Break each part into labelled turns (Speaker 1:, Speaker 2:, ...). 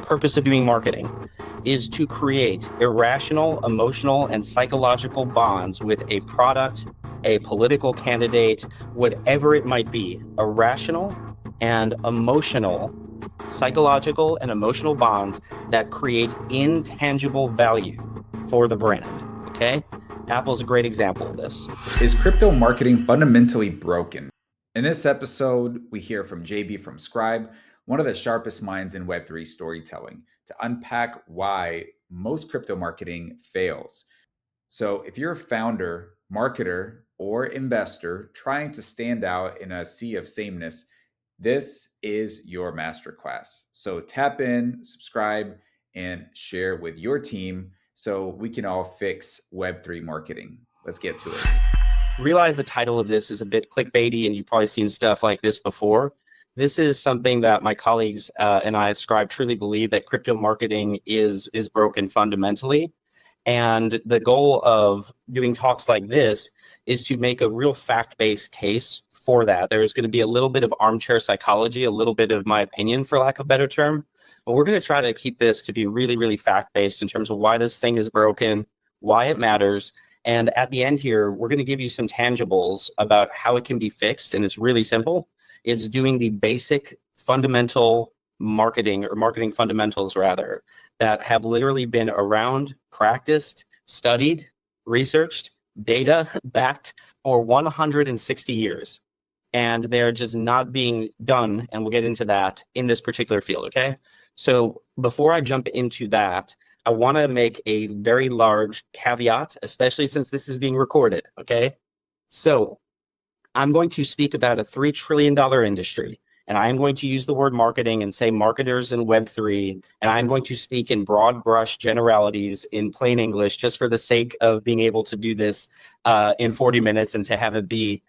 Speaker 1: purpose of doing marketing is to create irrational, emotional, and psychological bonds with a product, a political candidate, whatever it might be. Irrational and emotional, psychological and emotional bonds that create intangible value for the brand. Okay? Apple's a great example of this.
Speaker 2: Is crypto marketing fundamentally broken? In this episode, we hear from JB from Scribe, one of the sharpest minds in Web3 storytelling, to unpack why most crypto marketing fails. So if you're a founder, marketer, or investor trying to stand out in a sea of sameness, this is your masterclass. So tap in, subscribe, and share with your team so we can all fix Web3 marketing. Let's get to it.
Speaker 1: Realize the title of this is a bit clickbaity, and you've probably seen stuff like this before. This is something that my colleagues and I at Scribe truly believe, that crypto marketing is broken fundamentally. And the goal of doing talks like this is to make a real fact-based case for that. There's going to be a little bit of armchair psychology, a little bit of my opinion, for lack of a better term. But we're going to try to keep this to be really, really fact-based in terms of why this thing is broken, why it matters. And at the end here, we're going to give you some tangibles about how it can be fixed. And it's really simple. It's doing the basic fundamental marketing, or marketing fundamentals rather, that have literally been around, practiced, studied, researched, data backed for 160 years. And they're just not being done. And we'll get into that in this particular field. Okay. So before I jump into that, I want to make a very large caveat, especially since this is being recorded. Okay. So I'm going to speak about a $3 trillion industry, and I'm going to use the word marketing and say marketers in Web3, and I'm going to speak in broad brush generalities in plain English, just for the sake of being able to do this in 40 minutes and to have it be,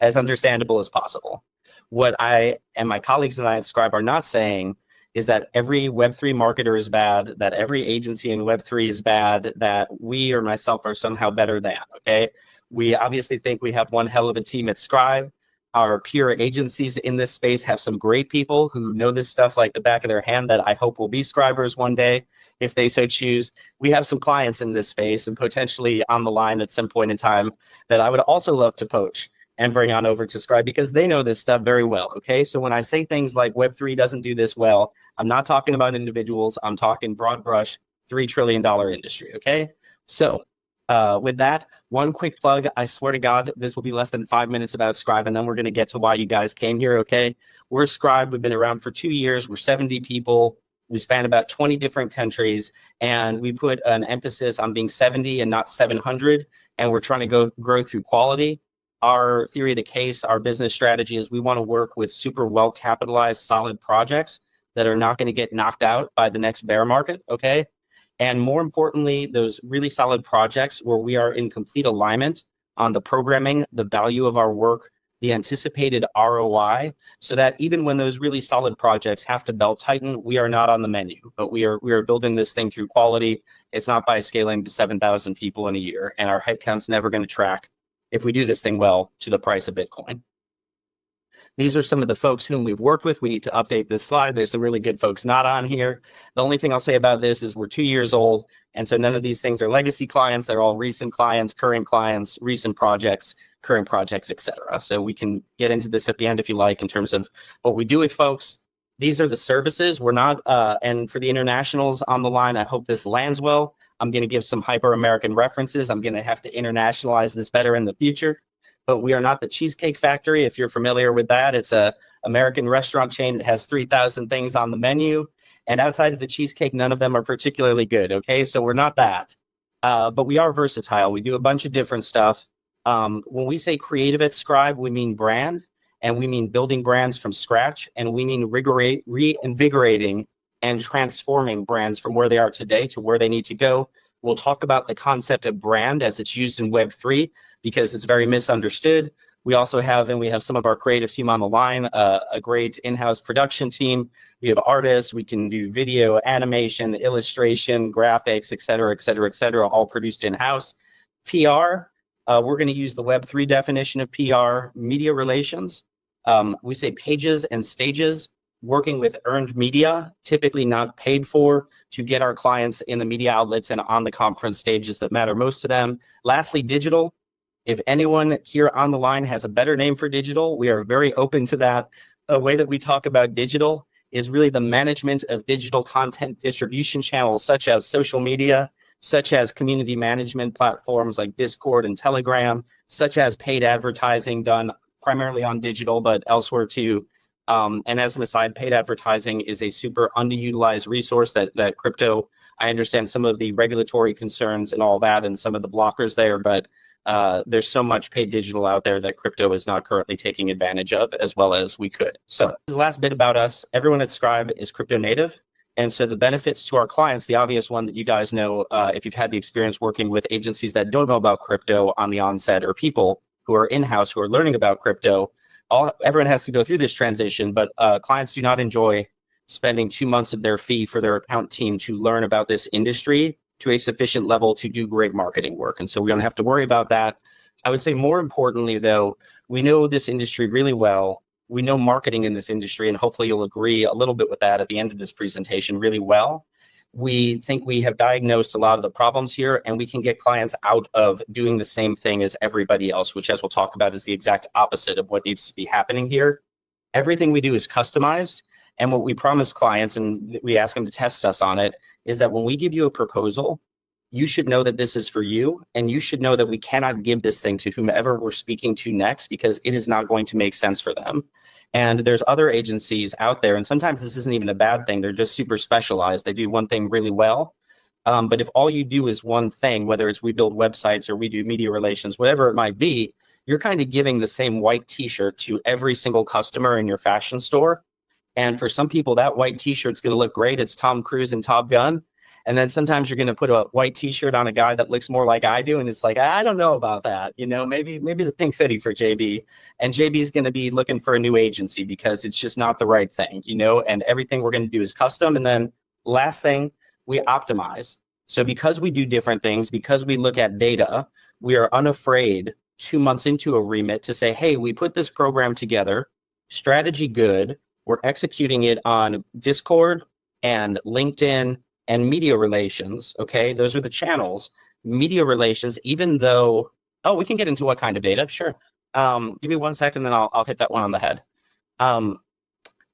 Speaker 1: as understandable as possible. What I and my colleagues and I at Scribe are not saying is that every Web3 marketer is bad, that every agency in Web3 is bad, that we or myself are somehow better than, okay? We obviously think we have one hell of a team at Scribe. Our peer agencies in this space have some great people who know this stuff like the back of their hand, that I hope will be Scribers one day, if they so choose. We have some clients in this space and potentially on the line at some point in time that I would also love to poach and bring on over to Scribe, because they know this stuff very well, okay? So when I say things like Web3 doesn't do this well, I'm not talking about individuals. I'm talking broad brush, $3 trillion industry, okay? So with that, one quick plug. I swear to God, this will be less than 5 minutes about Scribe, and then we're going to get to why you guys came here, okay? We're Scribe. We've been around for 2 years. We're 70 people. We span about 20 different countries, and we put an emphasis on being 70 and not 700, and we're trying to grow through quality. Our theory of the case, our business strategy is we want to work with super well-capitalized, solid projects that are not going to get knocked out by the next bear market, okay? And more importantly, those really solid projects where we are in complete alignment on the programming, the value of our work, the anticipated ROI, so that even when those really solid projects have to belt tighten, we are not on the menu, but we are building this thing through quality. It's not by scaling to 7,000 people in a year, and our headcount's never going to track, if we do this thing well, to the price of Bitcoin. These are some of the folks whom we've worked with. We need to update this slide. There's some really good folks not on here. The only thing I'll say about this is we're 2 years old, and so none of these things are legacy clients. They're all recent clients, recent projects, current projects, etc. So we can get into this at the end if you like, in terms of what we do with folks. These are the services. We're not, and for the internationals on the line, I hope this lands well. I'm going to give some hyper-American references. I'm going to have to internationalize this better in the future. But we are not the Cheesecake Factory. If you're familiar with that, it's a American restaurant chain that has 3,000 things on the menu. And outside of the cheesecake, none of them are particularly good, okay? So we're not that. But we are versatile. We do a bunch of different stuff. When we say creative at Scribe, we mean brand, and we mean building brands from scratch, and we mean reinvigorating and transforming brands from where they are today to where they need to go. We'll talk about the concept of brand as it's used in Web3, because it's very misunderstood. We also have, and we have some of our creative team on the line, a great in-house production team. We have artists. We can do video, animation, illustration, graphics, et cetera, all produced in-house. PR, we're going to use the Web3 definition of PR, media relations. We say pages and stages. working with earned media, typically not paid for, to get our clients in the media outlets and on the conference stages that matter most to them. Lastly, digital. If anyone here on the line has a better name for digital, we are very open to that. A way that we talk about digital is really the management of digital content distribution channels, such as social media, such as community management platforms like Discord and Telegram, such as paid advertising done primarily on digital, but elsewhere too. And as an aside, paid advertising is a super underutilized resource that crypto, I understand some of the regulatory concerns and all that and some of the blockers there, but there's so much paid digital out there that crypto is not currently taking advantage of as well as we could. So the last bit about us, everyone at Scribe is crypto native. And so the benefits to our clients, the obvious one that you guys know, if you've had the experience working with agencies that don't know about crypto on the onset, or people who are in-house who are learning about crypto, everyone has to go through this transition, but clients do not enjoy spending 2 months of their fee for their account team to learn about this industry to a sufficient level to do great marketing work. And so we don't have to worry about that. I would say more importantly, though, we know this industry really well. We know marketing in this industry, and hopefully you'll agree a little bit with that at the end of this presentation really well. We think we have diagnosed a lot of the problems here, and we can get clients out of doing the same thing as everybody else, which, as we'll talk about, is the exact opposite of what needs to be happening here. Everything we do is customized. And what we promise clients, and we ask them to test us on it, is that when we give you a proposal, you should know that this is for you, and you should know that we cannot give this thing to whomever we're speaking to next because it is not going to make sense for them. And there's other agencies out there, and sometimes this isn't even a bad thing. They're just super specialized. They do one thing really well. But if all you do is one thing, whether it's we build websites or we do media relations, whatever it might be, you're kind of giving the same white t-shirt to every single customer in your fashion store. And for some people, that white t-shirt's going to look great. It's Tom Cruise and Top Gun. And then sometimes you're going to put a white t-shirt on a guy that looks more like I do. And it's like, I don't know about that. You know, maybe the pink hoodie for JB. And JB's going to be looking for a new agency because it's just not the right thing, you know, and everything we're going to do is custom. And then last thing, we optimize. So because we do different things, because we look at data, we are unafraid 2 months into a remit to say, hey, we put this program together, strategy good. We're executing it on Discord and LinkedIn and media relations. Okay, those are the channels. Media relations, even though, we can get into what kind of data. Sure. Give me 1 second, then I'll hit that one on the head.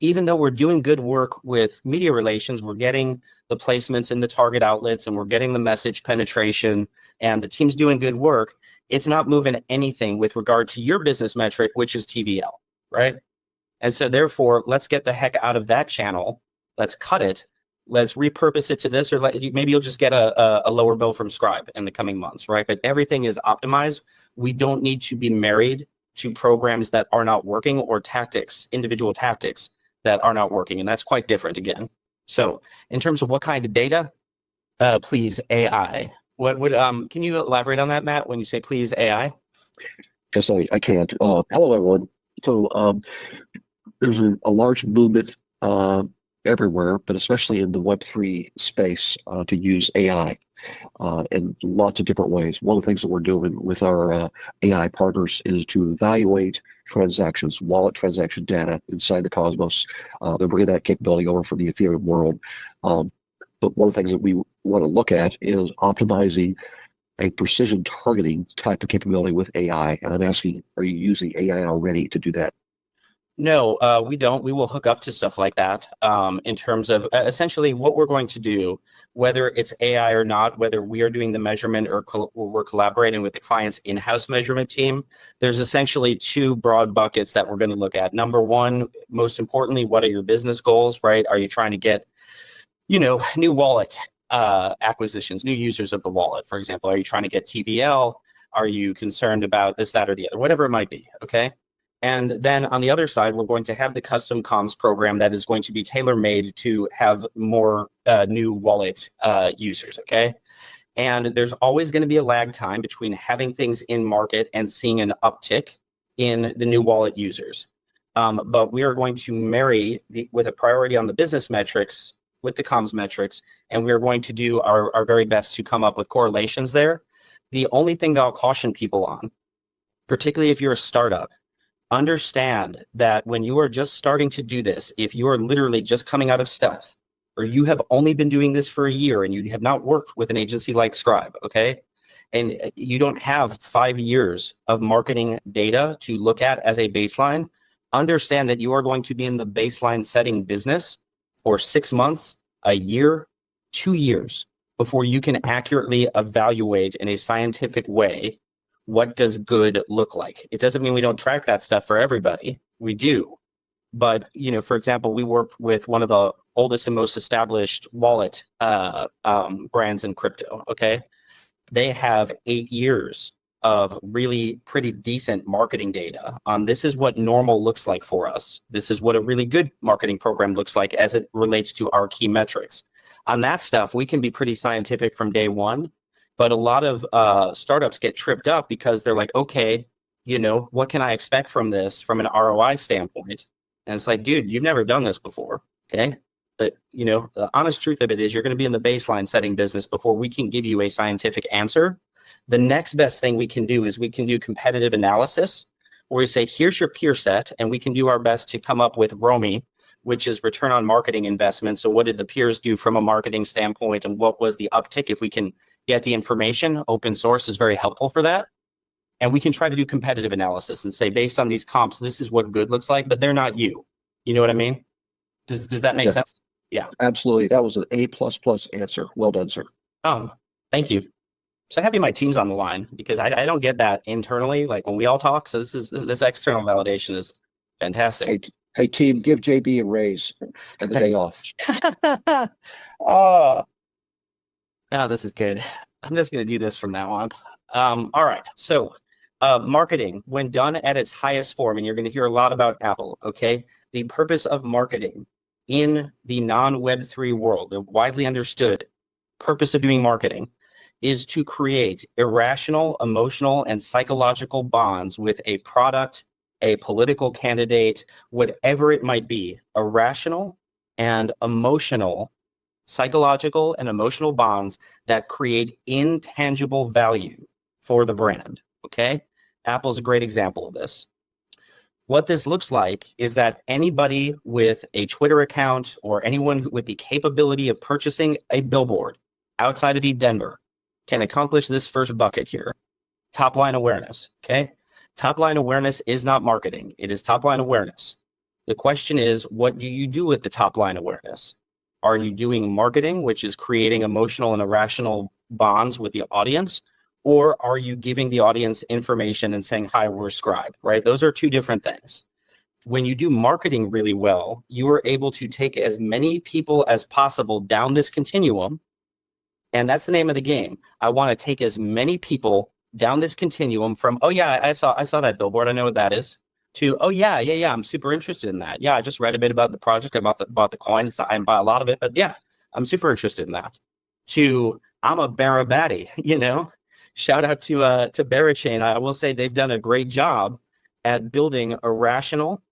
Speaker 1: Even though we're doing good work with media relations, we're getting the placements in the target outlets and we're getting the message penetration and the team's doing good work. It's not moving anything with regard to your business metric, which is TVL, right? And so therefore, let's get the heck out of that channel. Let's cut it. Let's repurpose it to this, or maybe you'll just get a lower bill from Scribe in the coming months, right? But everything is optimized. We don't need to be married to programs that are not working or tactics, individual tactics that are not working. And that's quite different again. So in terms of what kind of data, please AI. What would can you elaborate on that, Matt, when you say please AI?
Speaker 3: Yes, I can't. Hello, everyone. So there's a large movement everywhere, but especially in the Web3 space to use AI in lots of different ways. One of the things that we're doing with our AI partners is to evaluate transactions, wallet transaction data inside the Cosmos. They're bringing that capability over from the Ethereum world. But one of the things that we want to look at is optimizing a precision targeting type of capability with AI. And I'm asking, are you using AI already to do that?
Speaker 1: No, we don't. We will hook up to stuff like that in terms of essentially what we're going to do, whether it's AI or not, whether we are doing the measurement or we're collaborating with the client's in-house measurement team. There's essentially two broad buckets that we're going to look at. Number one, most importantly, what are your business goals, right? Are you trying to get, new wallet acquisitions, new users of the wallet, for example? Are you trying to get TVL? Are you concerned about this, that, or the other, whatever it might be, okay? And then on the other side, we're going to have the custom comms program that is going to be tailor-made to have more new wallet users, okay? And there's always going to be a lag time between having things in market and seeing an uptick in the new wallet users. But we are going to marry with a priority on the business metrics with the comms metrics, and we're going to do our very best to come up with correlations there. The only thing that I'll caution people on, particularly if you're a startup, understand that when you are just starting to do this, if you are literally just coming out of stealth, or you have only been doing this for a year and you have not worked with an agency like Scribe, okay? And you don't have 5 years of marketing data to look at as a baseline, understand that you are going to be in the baseline setting business for 6 months, a year, 2 years before you can accurately evaluate in a scientific way what does good look like. It doesn't mean we don't track that stuff for everybody. We do. But, for example, we work with one of the oldest and most established wallet brands in crypto, okay? They have 8 years of really pretty decent marketing data on this is what normal looks like for us. This is what a really good marketing program looks like as it relates to our key metrics. On that stuff, we can be pretty scientific from day one, but a lot of startups get tripped up because they're like, okay, what can I expect from this from an ROI standpoint? And it's like, dude, you've never done this before, okay? But, the honest truth of it is you're going to be in the baseline setting business before we can give you a scientific answer. The next best thing we can do is we can do competitive analysis where we say, here's your peer set, and we can do our best to come up with ROMI, which is return on marketing investment. So what did the peers do from a marketing standpoint, and what was the uptick? If we can get the information, open source is very helpful for that. And we can try to do competitive analysis and say, based on these comps, this is what good looks like, but they're not you. You know what I mean? Does that make sense? Yeah.
Speaker 3: Absolutely. That was an A++ answer. Well done, sir.
Speaker 1: Oh, thank you. So happy my team's on the line because I don't get that internally, like when we all talk. So this external validation is fantastic.
Speaker 3: Hey team, give JB a raise and the day off.
Speaker 1: Oh, this is good. I'm just going to do this from now on. All right. So marketing, when done at its highest form, and you're going to hear a lot about Apple, okay? The purpose of marketing in the non-Web3 world, the widely understood purpose of doing marketing is to create irrational, emotional, and psychological bonds with a product, a political candidate, whatever it might be. Irrational and emotional, psychological and emotional bonds that create intangible value for the brand, okay? Apple's a great example of this. What this looks like is that anybody with a Twitter account or anyone with the capability of purchasing a billboard outside of Denver can accomplish this first bucket here. Top line awareness, okay? Top line awareness is not marketing. It is top line awareness. The question is, what do you do with the top line awareness? Are you doing marketing, which is creating emotional and irrational bonds with the audience? Or are you giving the audience information and saying, hi, we're Scribe, right? Those are two different things. When you do marketing really well, you are able to take as many people as possible down this continuum. And that's the name of the game. I want to take as many people down this continuum from, oh yeah, I saw that billboard. I know what that is. To, oh yeah, I'm super interested in that. Yeah, I just read a bit about the project, about the coin. I didn't buy a lot of it, but yeah, I'm super interested in that. To, I'm a Berachain, Shout out to Berachain. I will say they've done a great job at building irrational,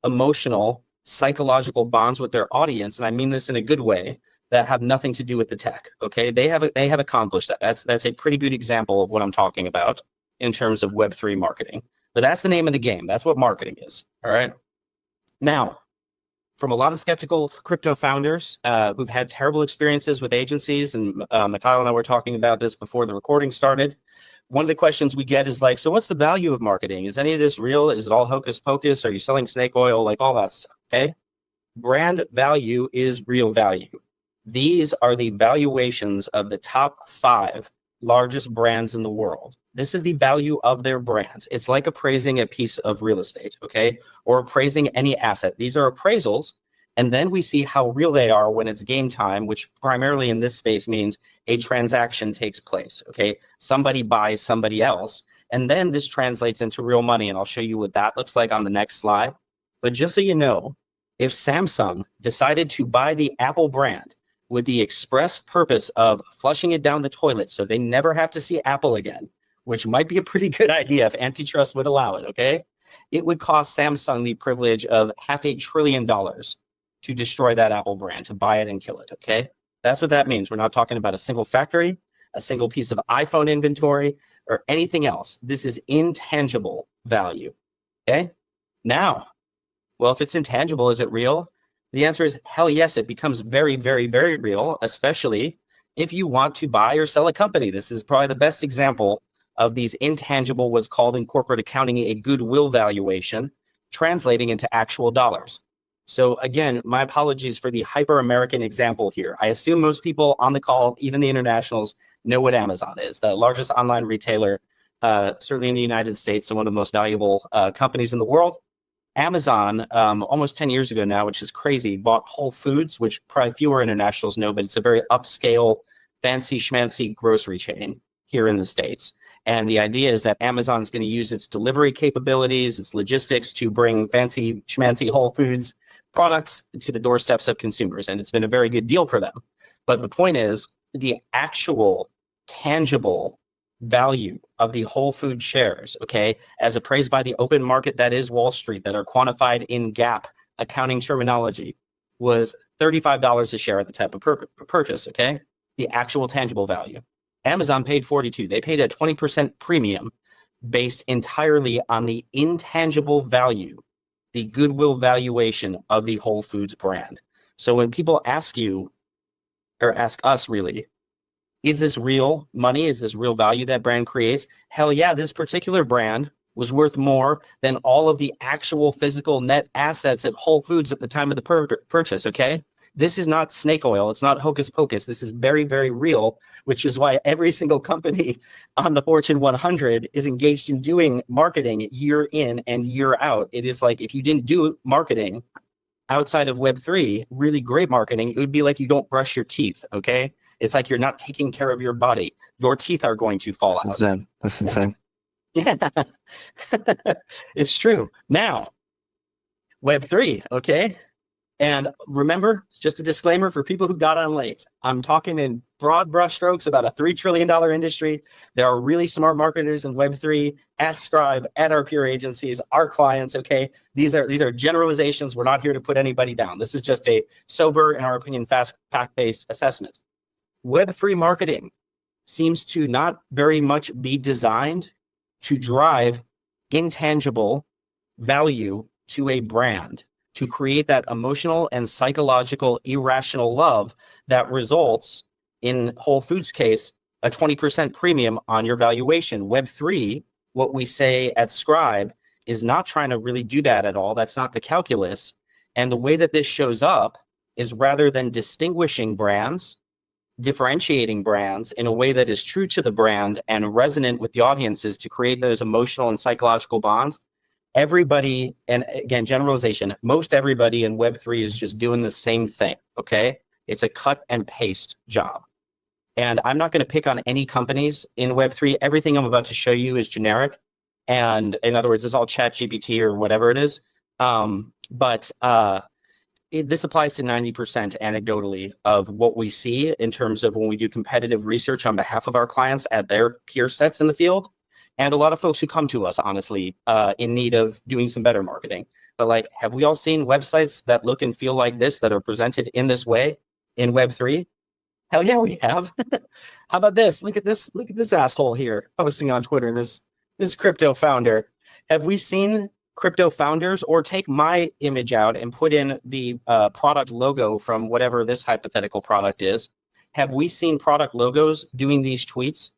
Speaker 1: emotional, psychological bonds with their audience, and I mean this in a good way, that have nothing to do with the tech. Okay, they have accomplished that. That's a pretty good example of what I'm talking about in terms of Web3 marketing. But that's the name of the game. That's what marketing is. All right. Now, from a lot of skeptical crypto founders who've had terrible experiences with agencies, and Mikhail and I were talking about this before the recording started. One of the questions we get is like, so what's the value of marketing? Is any of this real? Is it all hocus pocus? Are you selling snake oil? Like all that stuff, okay? Brand value is real value. These are the valuations of the top 5 largest brands in the world. This is the value of their brands. It's like appraising a piece of real estate, okay? Or appraising any asset. These are appraisals, and then we see how real they are when it's game time, which primarily in this space means a transaction takes place, okay? Somebody buys somebody else, and then this translates into real money, and I'll show you what that looks like on the next slide. But just so you know, if Samsung decided to buy the Apple brand with the express purpose of flushing it down the toilet so they never have to see Apple again, which might be a pretty good idea if antitrust would allow it, okay? It would cost Samsung the privilege of $500 billion to destroy that Apple brand, to buy it and kill it, okay? That's what that means. We're not talking about a single factory, a single piece of iPhone inventory, or anything else. This is intangible value, okay? Now, well, if it's intangible, is it real? The answer is hell yes, it becomes very, very, very real, especially if you want to buy or sell a company. This is probably the best example of these intangible, what's called in corporate accounting a goodwill valuation, translating into actual dollars. So again, my apologies for the hyper-American example here. I assume most people on the call, even the internationals, know what Amazon is, the largest online retailer, certainly in the United States, and one of the most valuable companies in the world. Amazon, almost 10 years ago now, which is crazy, bought Whole Foods, which probably fewer internationals know, but it's a very upscale, fancy schmancy grocery chain here in the States. And the idea is that Amazon is going to use its delivery capabilities, its logistics to bring fancy schmancy Whole Foods products to the doorsteps of consumers. And it's been a very good deal for them. But the point is, the actual tangible value of the Whole Food shares, okay, as appraised by the open market that is Wall Street, that are quantified in GAAP accounting terminology, was $35 a share at the time of purchase, okay? The actual tangible value. Amazon paid 42. They paid a 20% premium based entirely on the intangible value, the goodwill valuation of the Whole Foods brand. So when people ask you, or ask us really, is this real money? Is this real value that brand creates? Hell yeah, this particular brand was worth more than all of the actual physical net assets at Whole Foods at the time of the purchase, okay? This is not snake oil. It's not hocus pocus. This is very, very real, which is why every single company on the Fortune 100 is engaged in doing marketing year in and year out. It is like if you didn't do marketing outside of Web3, really great marketing, it would be like you don't brush your teeth, okay? It's like you're not taking care of your body. Your teeth are going to fall out.
Speaker 3: Insane. That's insane.
Speaker 1: Yeah, it's true. Now, Web3, okay? And remember, just a disclaimer for people who got on late, I'm talking in broad brushstrokes about a $3 trillion industry. There are really smart marketers in Web3 at Scribe, at our peer agencies, our clients, okay? These are generalizations. We're not here to put anybody down. This is just a sober, in our opinion, fast, fact-based assessment. Web3 marketing seems to not very much be designed to drive intangible value to a brand, to create that emotional and psychological irrational love that results, in Whole Foods case, a 20% premium on your valuation. Web3, what we say at Scribe, is not trying to really do that at all. That's not the calculus. And the way that this shows up is rather than distinguishing brands, differentiating brands in a way that is true to the brand and resonant with the audiences to create those emotional and psychological bonds. Everybody, and again, generalization, most everybody in Web3 is just doing the same thing, okay? It's a cut and paste job. And I'm not going to pick on any companies in Web3. Everything I'm about to show you is generic. And in other words, it's all ChatGPT or whatever it is. This applies to 90% anecdotally of what we see in terms of when we do competitive research on behalf of our clients at their peer sets in the field. And a lot of folks who come to us, honestly, in need of doing some better marketing. But like, have we all seen websites that look and feel like this, that are presented in this way in Web3? Hell yeah, we have. How about this? Look at this asshole here posting on Twitter, this crypto founder. Have we seen crypto founders, or take my image out and put in the product logo from whatever this hypothetical product is? Have we seen product logos doing these tweets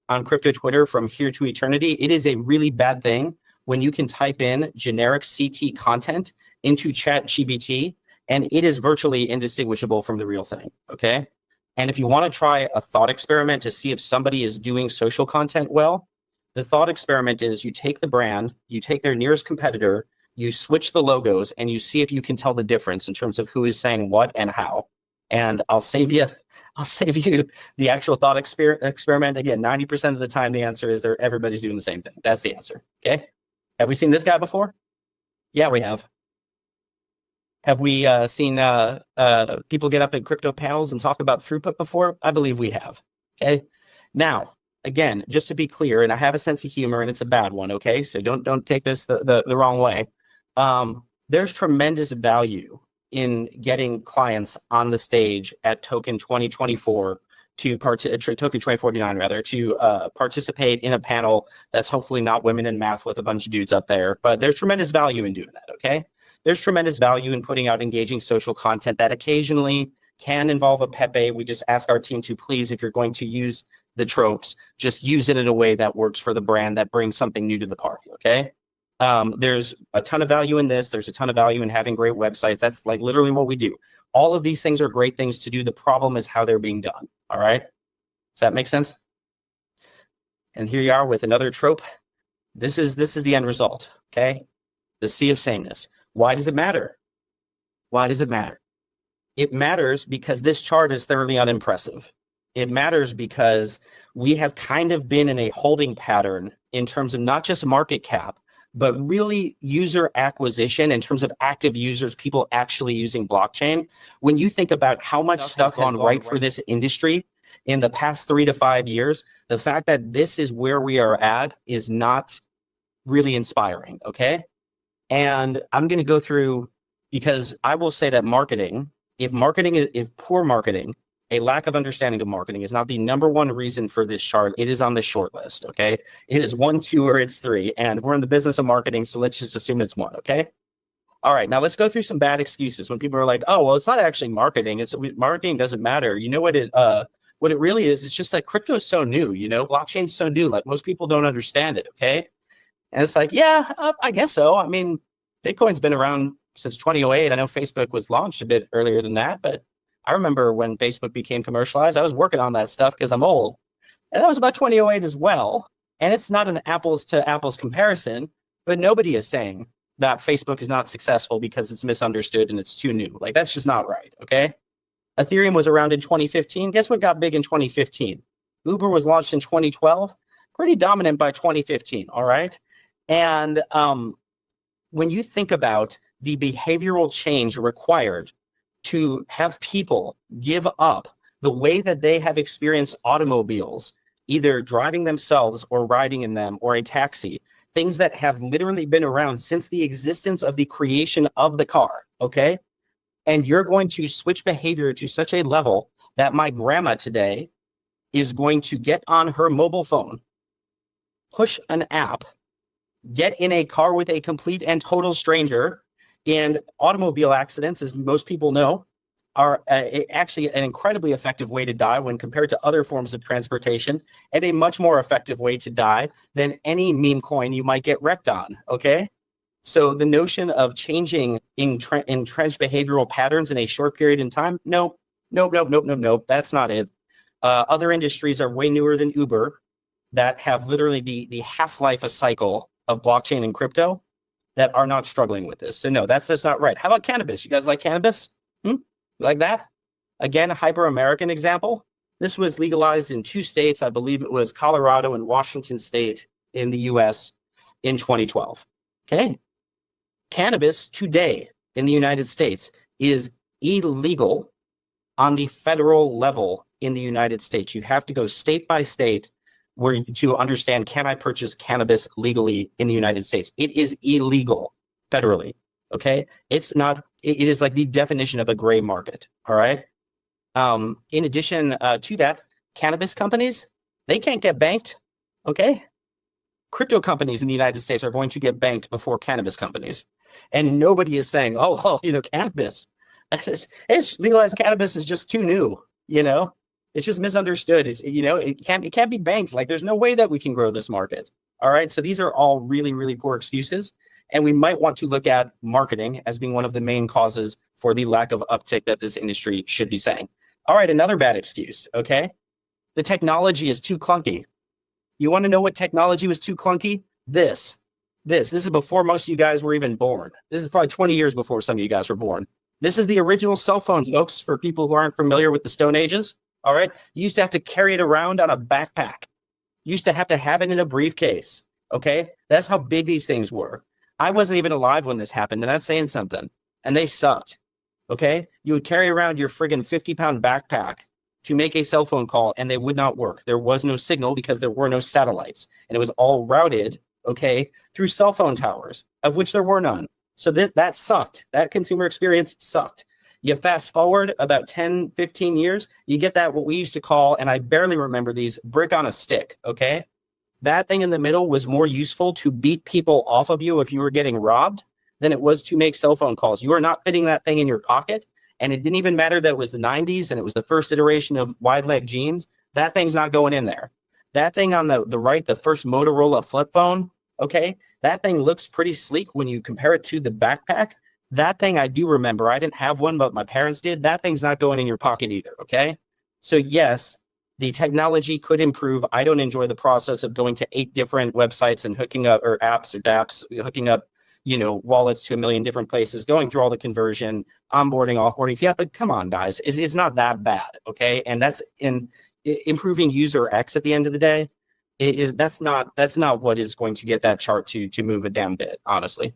Speaker 1: on crypto Twitter from here to eternity? It is a really bad thing when you can type in generic CT content into ChatGPT and it is virtually indistinguishable from the real thing, okay? And if you want to try a thought experiment to see if somebody is doing social content well, the thought experiment is you take the brand, you take their nearest competitor, you switch the logos, and you see if you can tell the difference in terms of who is saying what and how. And I'll save you the actual thought experiment. Again, 90% of the time, the answer is everybody's doing the same thing. That's the answer, okay? Have we seen this guy before? Yeah, we have. Have we seen people get up at crypto panels and talk about throughput before? I believe we have, okay? Now, again, just to be clear, and I have a sense of humor and it's a bad one, okay? So don't take this the wrong way. There's tremendous value in getting clients on the stage at Token 2024 to token 2049 rather, to participate in a panel that's hopefully not women in math with a bunch of dudes up there. But there's tremendous value in doing that, okay? There's tremendous value in putting out engaging social content that occasionally can involve a Pepe. We just ask our team to please, if you're going to use the tropes, just use it in a way that works for the brand, that brings something new to the party, okay? There's a ton of value in this. There's a ton of value in having great websites. That's like literally what we do. All of these things are great things to do. The problem is how they're being done. All right. Does that make sense? And here you are with another trope. This is the end result. Okay. The sea of sameness. Why does it matter? Why does it matter? It matters because this chart is thoroughly unimpressive. It matters because we have kind of been in a holding pattern in terms of not just market cap, but really user acquisition in terms of active users, people actually using blockchain. When you think about how much stuff has gone right for this industry in the past 3 to 5 years, the fact that this is where we are at is not really inspiring, okay? And I'm going to go through, because I will say that if poor marketing, a lack of understanding of marketing is not the number one reason for this chart, it is on the short list, okay? It is 1, 2, or it's 3, and we're in the business of marketing, so let's just assume it's 1, okay? All right, now let's go through some bad excuses when people are like, oh, well, it's not actually marketing. Marketing doesn't matter. You know what it really is? It's just that crypto is so new, you know? Blockchain's so new, like most people don't understand it, okay? And it's like, yeah, I guess so. I mean, Bitcoin's been around since 2008. I know Facebook was launched a bit earlier than that, but I remember when Facebook became commercialized, I was working on that stuff because I'm old. And that was about 2008 as well. And it's not an apples to apples comparison, but nobody is saying that Facebook is not successful because it's misunderstood and it's too new. Like, that's just not right, okay? Ethereum was around in 2015. Guess what got big in 2015? Uber was launched in 2012. Pretty dominant by 2015, all right? And when you think about the behavioral change required to have people give up the way that they have experienced automobiles, either driving themselves or riding in them or a taxi, things that have literally been around since the existence of the creation of the car, okay? And you're going to switch behavior to such a level that my grandma today is going to get on her mobile phone, push an app, get in a car with a complete and total stranger. And automobile accidents, as most people know, are actually an incredibly effective way to die when compared to other forms of transportation, and a much more effective way to die than any meme coin you might get wrecked on, okay? So the notion of changing entrenched behavioral patterns in a short period in time, no, that's not it. Other industries are way newer than Uber that have literally the half-life a cycle of blockchain and crypto that are not struggling with this. So no, that's just not right. How about cannabis? You guys like cannabis? You like that? Again, a hyper-American example. This was legalized in 2 states. I believe it was Colorado and Washington State in the US in 2012. Okay. Cannabis today in the United States is illegal on the federal level in the United States. You have to go state by state to understand, can I purchase cannabis legally in the United States? It is illegal federally, okay? It is like the definition of a gray market, all right? In addition to that, cannabis companies, they can't get banked, okay? Crypto companies in the United States are going to get banked before cannabis companies. And nobody is saying, oh, well, cannabis, it's legalized cannabis is just too new, It's just misunderstood. It can't be banked. Like, there's no way that we can grow this market. All right. So these are all really, really poor excuses. And we might want to look at marketing as being one of the main causes for the lack of uptick that this industry should be saying. All right. Another bad excuse. Okay. The technology is too clunky. You want to know what technology was too clunky? This is before most of you guys were even born. This is probably 20 years before some of you guys were born. This is the original cell phone, folks, for people who aren't familiar with the Stone Ages. All right. You used to have to carry it around on a backpack. You used to have it in a briefcase. Okay. That's how big these things were. I wasn't even alive when this happened, and that's saying something. And they sucked. Okay. You would carry around your friggin' 50-pound backpack to make a cell phone call, and they would not work. There was no signal because there were no satellites, and it was all routed, okay, through cell phone towers, of which there were none. So that sucked. That consumer experience sucked. You fast forward about 10, 15 years, you get that what we used to call, and I barely remember these, brick on a stick, okay? That thing in the middle was more useful to beat people off of you if you were getting robbed than it was to make cell phone calls. You are not fitting that thing in your pocket, and it didn't even matter that it was the 90s and it was the first iteration of wide leg jeans. That thing's not going in there. That thing on the right, the first Motorola flip phone, okay, that thing looks pretty sleek when you compare it to the backpack. That thing I do remember. I didn't have one, but my parents did. That thing's not going in your pocket either, okay? So yes, the technology could improve. I don't enjoy the process of going to 8 different websites and hooking up, or apps or dApps, hooking up, wallets to a million different places, going through all the conversion, onboarding, offboarding. Yeah, but come on, guys, it's not that bad, okay? And that's in improving user X at the end of the day. That's not what is going to get that chart to move a damn bit, honestly.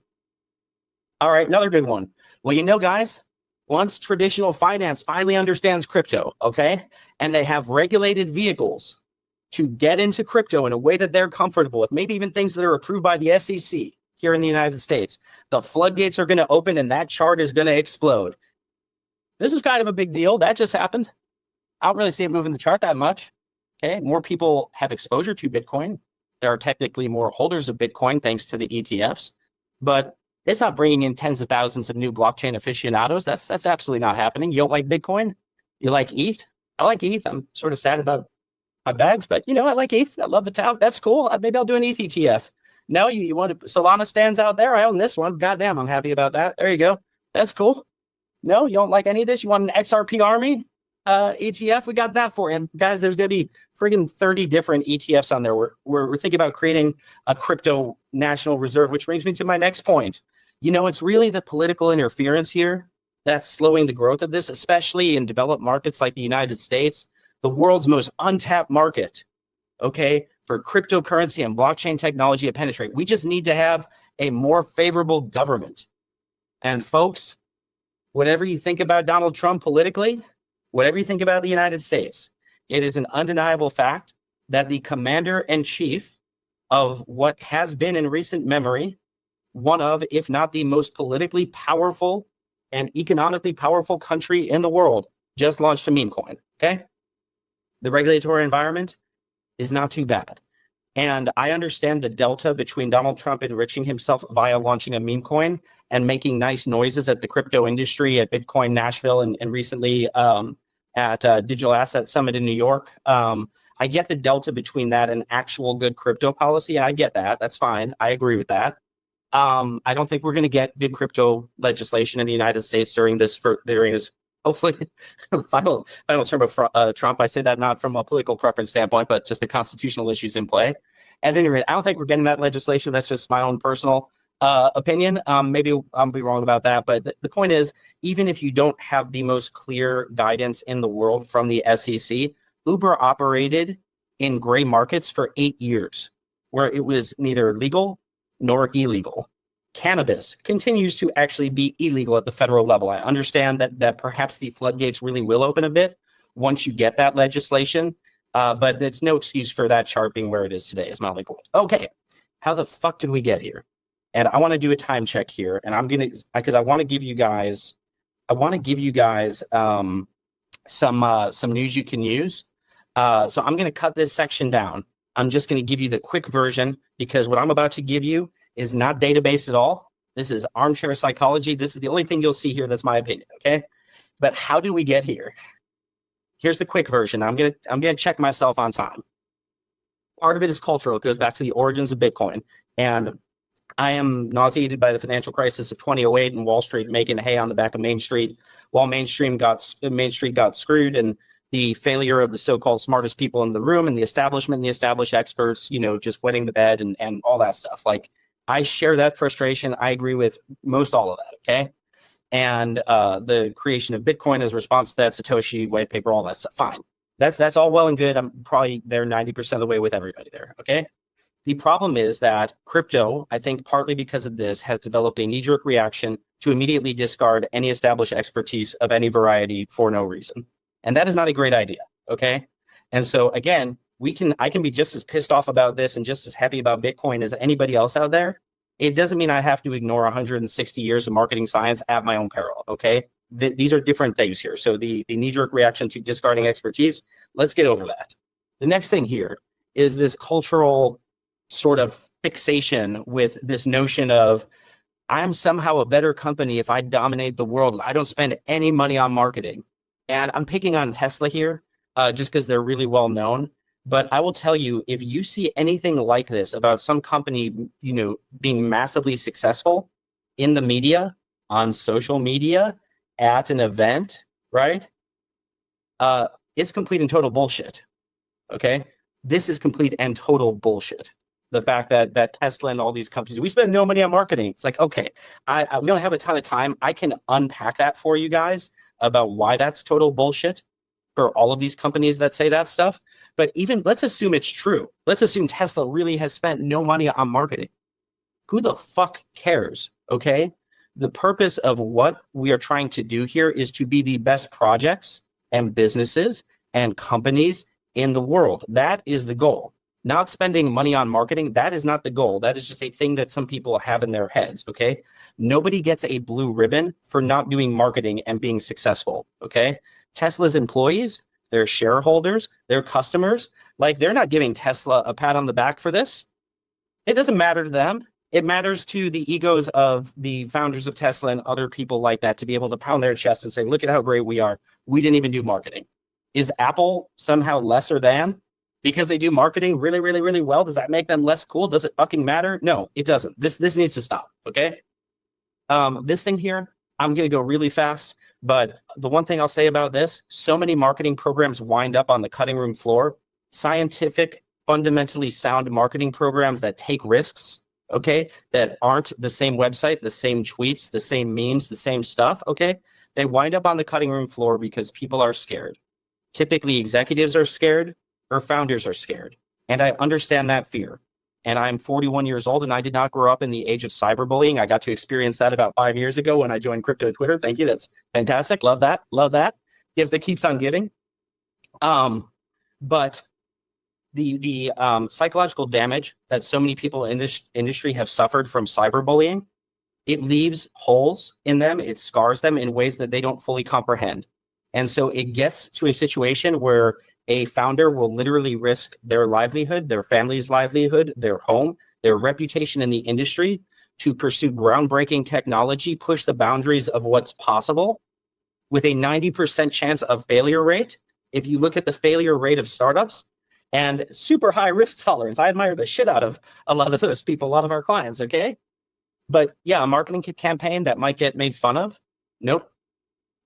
Speaker 1: All right, another good one. Well, guys, once traditional finance finally understands crypto, okay, and they have regulated vehicles to get into crypto in a way that they're comfortable with, maybe even things that are approved by the SEC here in the United States, the floodgates are going to open and that chart is going to explode. This is kind of a big deal. That just happened. I don't really see it moving the chart that much. Okay, more people have exposure to Bitcoin. There are technically more holders of Bitcoin thanks to the ETFs, but it's not bringing in tens of thousands of new blockchain aficionados. That's absolutely not happening. You don't like Bitcoin? You like ETH? I like ETH. I'm sort of sad about my bags, but I like ETH. I love the tout. That's cool. Maybe I'll do an ETH ETF. No, you want to, Solana stands out there. I own this one. Goddamn, I'm happy about that. There you go. That's cool. No, you don't like any of this? You want an XRP Army ETF? We got that for you. Guys, there's going to be friggin' 30 different ETFs on there. We're thinking about creating a crypto national reserve, which brings me to my next point. It's really the political interference here that's slowing the growth of this, especially in developed markets like the United States, the world's most untapped market, okay, for cryptocurrency and blockchain technology to penetrate. We just need to have a more favorable government. And folks, whatever you think about Donald Trump politically, whatever you think about the United States, it is an undeniable fact that the commander-in-chief of what has been in recent memory one of, if not the most politically powerful and economically powerful country in the world, just launched a meme coin, okay? The regulatory environment is not too bad. And I understand the delta between Donald Trump enriching himself via launching a meme coin and making nice noises at the crypto industry, at Bitcoin Nashville, and recently at Digital Asset Summit in New York. I get the delta between that and actual good crypto policy, and I get that. That's fine. I agree with that. I don't think we're going to get good crypto legislation in the United States during his hopefully final term of Trump. I say that not from a political preference standpoint, but just the constitutional issues in play. At any rate, I don't think we're getting that legislation. That's just my own personal opinion. Maybe I'll be wrong about that. But the point is, even if you don't have the most clear guidance in the world from the SEC, Uber operated in gray markets for 8 years, where it was neither legal nor illegal. Cannabis continues to actually be illegal at the federal level. I understand that perhaps the floodgates really will open a bit once you get that legislation, but it's no excuse for that chart being where it is today, is my only point. Okay, how the fuck did we get here? And I want to do a time check here, and I'm gonna, because I want to give you guys, some news you can use. So I'm gonna cut this section down. I'm just going to give you the quick version, because what I'm about to give you is not database at all. This is armchair psychology. This is the only thing you'll see here that's my opinion, okay? But how did we get here? Here's the quick version. I'm gonna check myself on time. Part of it is cultural. It goes back to the origins of Bitcoin. And I am nauseated by the financial crisis of 2008 and Wall Street making hay on the back of Main Street, while Main Street got screwed, and the failure of the so-called smartest people in the room and the establishment and the established experts, just wetting the bed and all that stuff. Like, I share that frustration. I agree with most all of that, okay? And the creation of Bitcoin as a response to that, Satoshi white paper, all that stuff, fine. That's all well and good. I'm probably there 90% of the way with everybody there, okay? The problem is that crypto, I think partly because of this, has developed a knee-jerk reaction to immediately discard any established expertise of any variety for no reason. And that is not a great idea, okay? And so again, I can be just as pissed off about this and just as happy about Bitcoin as anybody else out there. It doesn't mean I have to ignore 160 years of marketing science at my own peril, okay? these are different things here. So the knee-jerk reaction to discarding expertise, let's get over that. The next thing here is this cultural sort of fixation with this notion of, I'm somehow a better company if I dominate the world. I don't spend any money on marketing. And I'm picking on Tesla here just because they're really well known. But I will tell you, if you see anything like this about some company, being massively successful in the media, on social media, at an event, right? It's complete and total bullshit. Okay? This is complete and total bullshit. The fact that Tesla and all these companies, we spend no money on marketing. It's like, okay, we don't have a ton of time. I can unpack that for you guys about why that's total bullshit for all of these companies that say that stuff. But even let's assume it's true. Let's assume Tesla really has spent no money on marketing. Who the fuck cares? Okay. The purpose of what we are trying to do here is to be the best projects and businesses and companies in the world. That is the goal. Not spending money on marketing, that is not the goal. That is just a thing that some people have in their heads, okay? Nobody gets a blue ribbon for not doing marketing and being successful, okay? Tesla's employees, their shareholders, their customers, like they're not giving Tesla a pat on the back for this. It doesn't matter to them. It matters to the egos of the founders of Tesla and other people like that to be able to pound their chest and say, look at how great we are. We didn't even do marketing. Is Apple somehow lesser than? Because they do marketing really, really, really well, does that make them less cool? Does it fucking matter? No, it doesn't. This needs to stop, okay? This thing here, I'm going to go really fast, but the one thing I'll say about this, so many marketing programs wind up on the cutting room floor. Scientific, fundamentally sound marketing programs that take risks, okay, that aren't the same website, the same tweets, the same memes, the same stuff, okay? They wind up on the cutting room floor because people are scared. Typically, executives are scared, or founders are scared. And I understand that fear. And I'm 41 years old and I did not grow up in the age of cyberbullying. I got to experience that about 5 years ago when I joined crypto Twitter. Thank you. That's fantastic. Love that. Love that. Gift that keeps on giving. But the psychological damage that so many people in this industry have suffered from cyberbullying, it leaves holes in them. It scars them in ways that they don't fully comprehend. And so it gets to a situation where a founder will literally risk their livelihood, their family's livelihood, their home, their reputation in the industry to pursue groundbreaking technology, push the boundaries of what's possible with a 90% chance of failure rate. If you look at the failure rate of startups and super high risk tolerance, I admire the shit out of a lot of those people, a lot of our clients, okay? But yeah, a marketing campaign that might get made fun of, nope.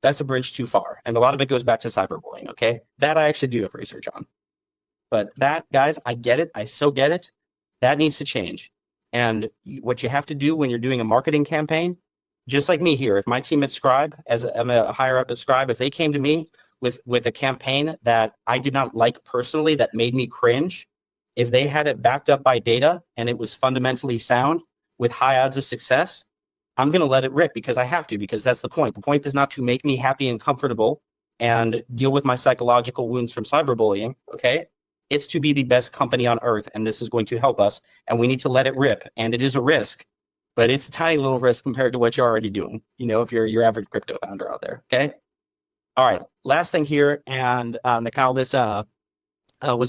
Speaker 1: That's a bridge too far. And a lot of it goes back to cyberbullying, okay? That I actually do have research on. But that, guys, I get it. I so get it. That needs to change. And what you have to do when you're doing a marketing campaign, just like me here, if my team at Scribe, as I'm a higher up at Scribe, if they came to me with a campaign that I did not like personally, that made me cringe, if they had it backed up by data and it was fundamentally sound with high odds of success, I'm going to let it rip because I have to, because that's the point. The point is not to make me happy and comfortable and deal with my psychological wounds from cyberbullying, okay? It's to be the best company on earth, and this is going to help us, and we need to let it rip. And it is a risk, but it's a tiny little risk compared to what you're already doing, if you're your average crypto founder out there, okay? All right, last thing here, and Mikhail, this was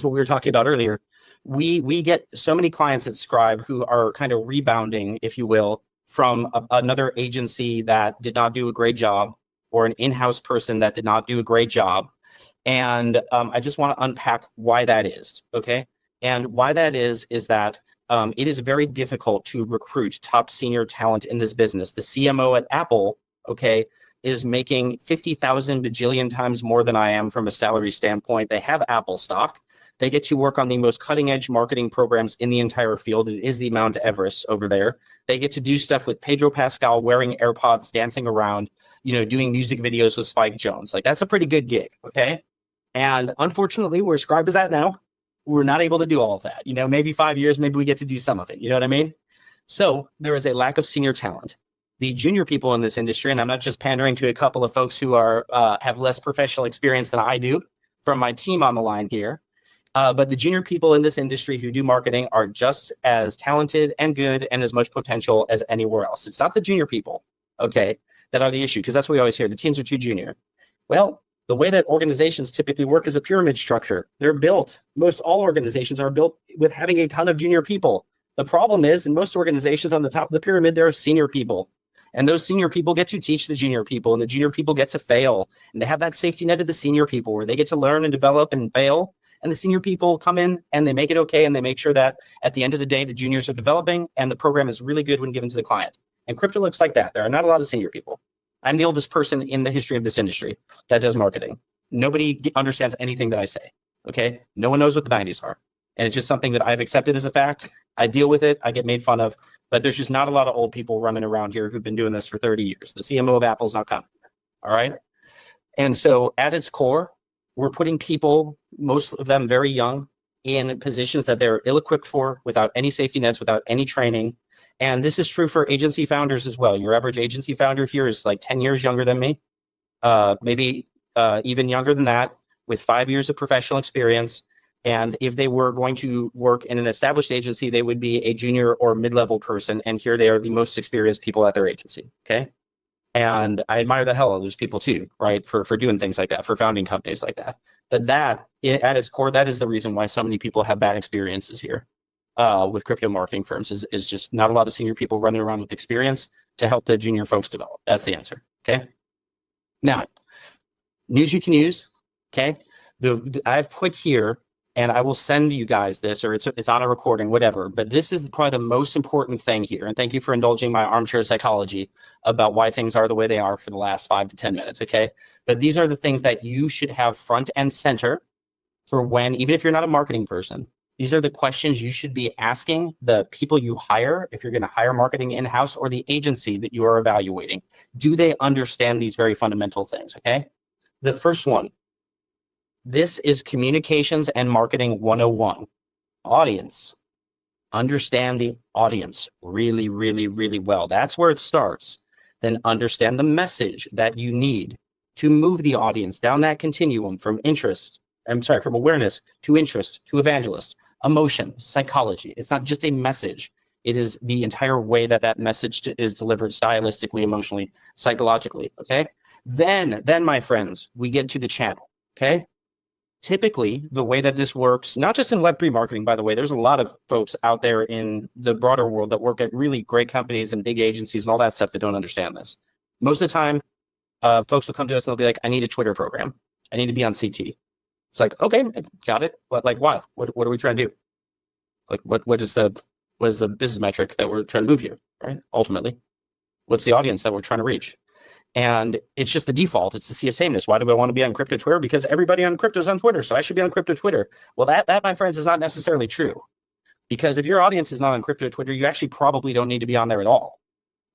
Speaker 1: what we were talking about earlier. We get so many clients at Scribe who are kind of rebounding, if you will, from another agency that did not do a great job, or an in-house person that did not do a great job. And I just want to unpack why that is, okay? And why that is that it is very difficult to recruit top senior talent in this business. The CMO at Apple, okay, is making 50,000 bajillion times more than I am from a salary standpoint. They have Apple stock. They get to work on the most cutting-edge marketing programs in the entire field. It is the Mount Everest over there. They get to do stuff with Pedro Pascal wearing AirPods, dancing around, doing music videos with Spike Jonze. Like, that's a pretty good gig, okay? And unfortunately, where Scribe is at now, we're not able to do all of that. Maybe 5 years, maybe we get to do some of it. You know what I mean? So there is a lack of senior talent. The junior people in this industry, and I'm not just pandering to a couple of folks who are have less professional experience than I do from my team on the line here, but the junior people in this industry who do marketing are just as talented and good and as much potential as anywhere else. It's not the junior people, okay? that are the issue, because that's what we always hear. The teams are too junior. Well, the way that organizations typically work is a pyramid structure. They're built. Most all organizations are built with having a ton of junior people. The problem is, in most organizations on the top of the pyramid, there are senior people. And those senior people get to teach the junior people, and the junior people get to fail. And they have that safety net of the senior people where they get to learn and develop and fail. And the senior people come in and they make it okay, and they make sure that at the end of the day, the juniors are developing and the program is really good when given to the client. And crypto looks like that. There are not a lot of senior people. I'm the oldest person in the history of this industry that does marketing. Nobody understands anything that I say, okay? No one knows what the 90s are. And it's just something that I've accepted as a fact. I deal with it. I get made fun of. But there's just not a lot of old people running around here who've been doing this for 30 years. The CMO of Apple's not coming. All right? And so at its core, we're putting people, most of them very young, in positions that they're ill-equipped for, without any safety nets, without any training. And this is true for agency founders as well. Your average agency founder here is like 10 years younger than me, maybe even younger than that, with 5 years of professional experience. And if they were going to work in an established agency, they would be a junior or mid-level person. And here they are the most experienced people at their agency, okay? And I admire the hell out of those people too, right? For doing things like that, for founding companies like that. But that, at its core, that is the reason why so many people have bad experiences here with crypto marketing firms is just not a lot of senior people running around with experience to help the junior folks develop. That's the answer, okay? Now, news you can use, okay? I've put here, and I will send you guys this, or it's on a recording, whatever. But this is probably the most important thing here. And thank you for indulging my armchair psychology about why things are the way they are for the last 5 to 10 minutes, okay? But these are the things that you should have front and center for when, even if you're not a marketing person, these are the questions you should be asking the people you hire, if you're going to hire marketing in-house, or the agency that you are evaluating. Do they understand these very fundamental things, okay? The first one, this is communications and marketing 101. Audience. Understand the audience really, really, really well. That's where it starts. Then understand the message that you need to move the audience down that continuum from from awareness to interest to evangelist, emotion, psychology. It's not just a message. It is the entire way that that message is delivered stylistically, emotionally, psychologically, okay? Then, my friends, we get to the channel, okay? Typically, the way that this works, not just in Web3 marketing, by the way, there's a lot of folks out there in the broader world that work at really great companies and big agencies and all that stuff that don't understand this. Most of the time, folks will come to us and they'll be like, I need a Twitter program. I need to be on CT. It's like, okay, got it. But like, why? What are we trying to do? Like, what is the business metric that we're trying to move here, right? Ultimately, what's the audience that we're trying to reach? And it's just the default. It's the sea of sameness. Why do I want to be on crypto Twitter? Because everybody on crypto is on Twitter, so I should be on crypto Twitter. Well, that, my friends, is not necessarily true. Because if your audience is not on crypto Twitter, you actually probably don't need to be on there at all,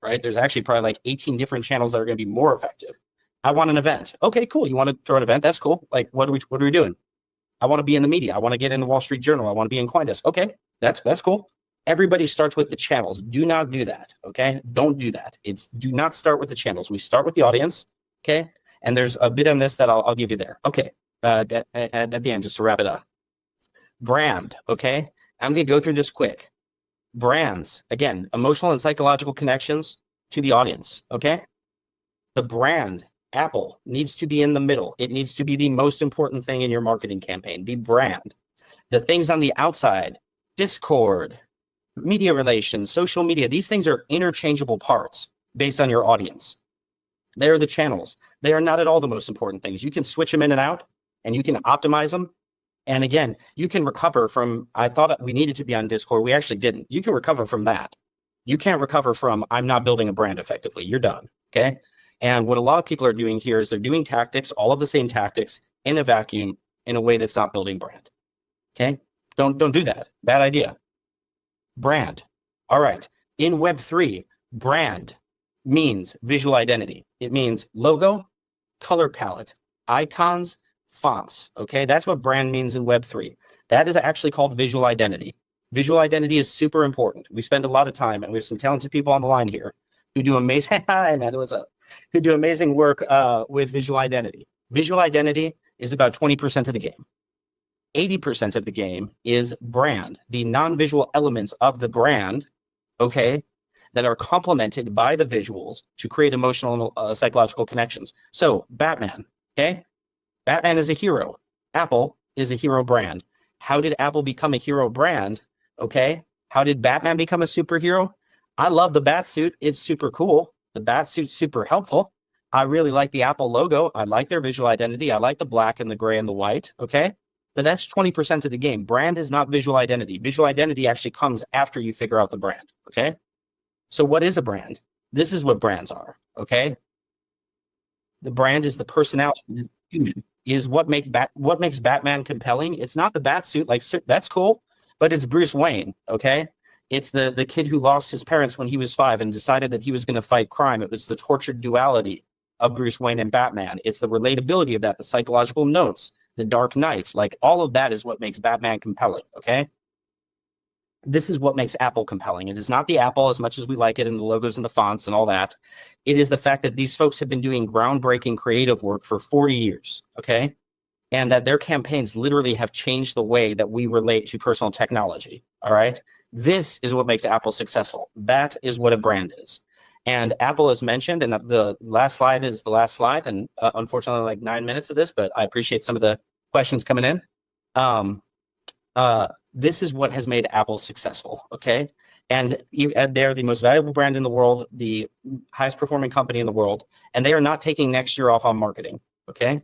Speaker 1: right? There's actually probably like 18 different channels that are going to be more effective. I want an event. Okay, cool. You want to throw an event? That's cool. Like, what are we doing? I want to be in the media. I want to get in the Wall Street Journal. I want to be in Coindesk. Okay, that's cool. Everybody starts with the channels. Do not do that, okay? Don't do that. Do not start with the channels. We start with the audience, okay? And there's a bit on this that I'll give you there. Okay, at the end, just to wrap it up. Brand, okay? I'm going to go through this quick. Brands, again, emotional and psychological connections to the audience, okay? The brand, Apple, needs to be in the middle. It needs to be the most important thing in your marketing campaign, the brand. The things on the outside, Discord, media relations, social media, these things are interchangeable parts based on your audience. They are the channels. They are not at all the most important things. You can switch them in and out, and you can optimize them. And again, you can recover from, I thought we needed to be on Discord. We actually didn't. You can recover from that. You can't recover from, I'm not building a brand effectively. You're done, okay? And what a lot of people are doing here is they're doing tactics, all of the same tactics, in a vacuum, in a way that's not building brand, okay? Don't do that. Bad idea. Brand. All right. In Web3, brand means visual identity. It means logo, color palette, icons, fonts. Okay. That's what brand means in Web3. That is actually called visual identity. Visual identity is super important. We spend a lot of time, and we have some talented people on the line here who do amazing, hi, man, what's up? Who do amazing work with visual identity. Visual identity is about 20% of the game. 80% of the game is brand, the non-visual elements of the brand, okay, that are complemented by the visuals to create emotional psychological connections. So Batman, okay? Batman is a hero. Apple is a hero brand. How did Apple become a hero brand? Okay. How did Batman become a superhero? I love the bat suit. It's super cool. The bat suit's super helpful. I really like the Apple logo. I like their visual identity. I like the black and the gray and the white. Okay. But that's 20% of the game. Brand is not visual identity. Visual identity actually comes after you figure out the brand. Okay. So what is a brand? This is what brands are. Okay. The brand is the personality. Is what makes Batman compelling. It's not the bat suit, like that's cool, but it's Bruce Wayne, okay? It's the kid who lost his parents when he was 5 and decided that he was going to fight crime. It was the tortured duality of Bruce Wayne and Batman. It's the relatability of that, the psychological notes, the Dark Knight, like all of that is what makes Batman compelling, okay? This is what makes Apple compelling. It is not the Apple as much as we like it and the logos and the fonts and all that. It is the fact that these folks have been doing groundbreaking creative work for 40 years, okay? And that their campaigns literally have changed the way that we relate to personal technology, all right? This is what makes Apple successful. That is what a brand is. And Apple is mentioned, and the last slide is the last slide, and unfortunately like 9 minutes of this, but I appreciate some of the questions coming in. This is what has made Apple successful, okay? And they're the most valuable brand in the world, the highest performing company in the world, and they are not taking next year off on marketing, okay?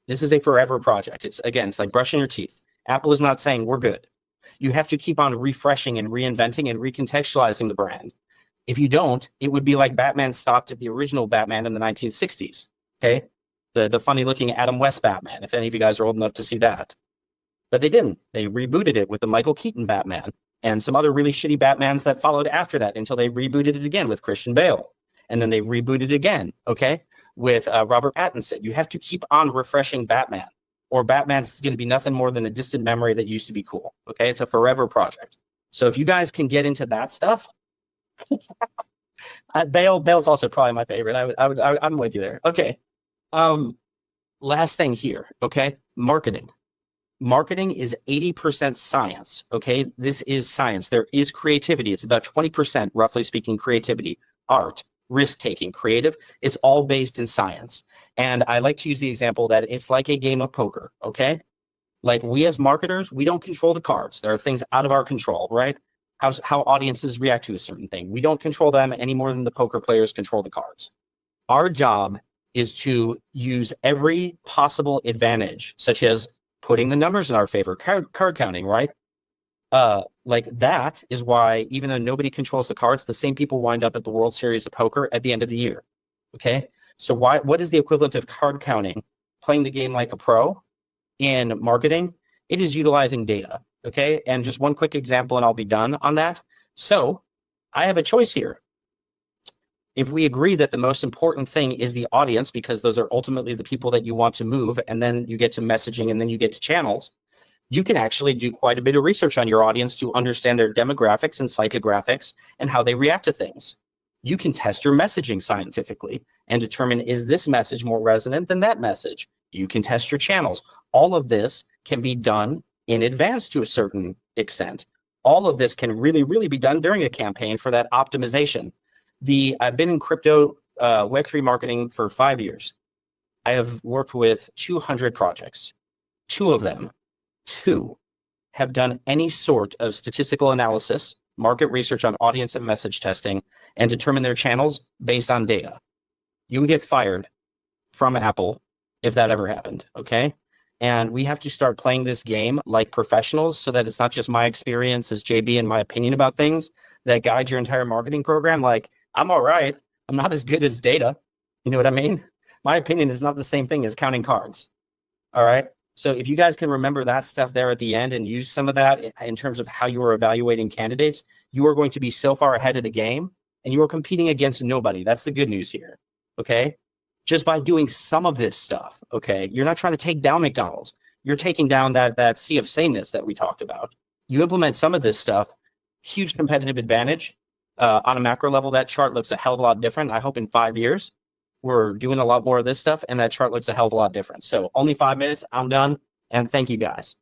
Speaker 1: This is a forever project. It's like brushing your teeth. Apple is not saying we're good. You have to keep on refreshing and reinventing and recontextualizing the brand. If you don't, it would be like Batman stopped at the original Batman in the 1960s, okay? The funny looking Adam West Batman, if any of you guys are old enough to see that. But they didn't. They rebooted it with the Michael Keaton Batman and some other really shitty Batmans that followed after that until they rebooted it again with Christian Bale. And then they rebooted it again, okay, with Robert Pattinson. You have to keep on refreshing Batman, or Batman's going to be nothing more than a distant memory that used to be cool, okay? It's a forever project. So if you guys can get into that stuff, Bale's also probably my favorite. I'm with you there. Okay. Last thing here, okay? Marketing. Marketing is 80% science, okay? This is science. There is creativity. It's about 20%, roughly speaking, creativity, art, risk-taking, creative. It's all based in science. And I like to use the example that it's like a game of poker, okay? Like we as marketers, we don't control the cards. There are things out of our control, right? How audiences react to a certain thing. We don't control them any more than the poker players control the cards. Our job is to use every possible advantage, such as putting the numbers in our favor, card counting, right? Like that is why, even though nobody controls the cards, the same people wind up at the World Series of Poker at the end of the year, okay? So what is the equivalent of card counting, playing the game like a pro in marketing? It is utilizing data, okay? And just one quick example and I'll be done on that. So I have a choice here. If we agree that the most important thing is the audience, because those are ultimately the people that you want to move, and then you get to messaging and then you get to channels, you can actually do quite a bit of research on your audience to understand their demographics and psychographics and how they react to things. You can test your messaging scientifically and determine, is this message more resonant than that message? You can test your channels. All of this can be done in advance to a certain extent. All of this can really, really be done during a campaign for that optimization. I've been in crypto Web3 marketing for 5 years. I have worked with 200 projects. 2 of them have done any sort of statistical analysis, market research on audience and message testing, and determine their channels based on data. You would get fired from Apple if that ever happened, okay? And we have to start playing this game like professionals so that it's not just my experience as JB and my opinion about things that guide your entire marketing program. Like, I'm all right. I'm not as good as data. You know what I mean? My opinion is not the same thing as counting cards. All right. So if you guys can remember that stuff there at the end and use some of that in terms of how you are evaluating candidates, you are going to be so far ahead of the game and you are competing against nobody. That's the good news here. Okay. Just by doing some of this stuff. Okay. You're not trying to take down McDonald's. You're taking down that sea of sameness that we talked about. You implement some of this stuff, huge competitive advantage. On a macro level, that chart looks a hell of a lot different. I hope in 5 years, we're doing a lot more of this stuff and that chart looks a hell of a lot different. So only 5 minutes, I'm done. And thank you guys.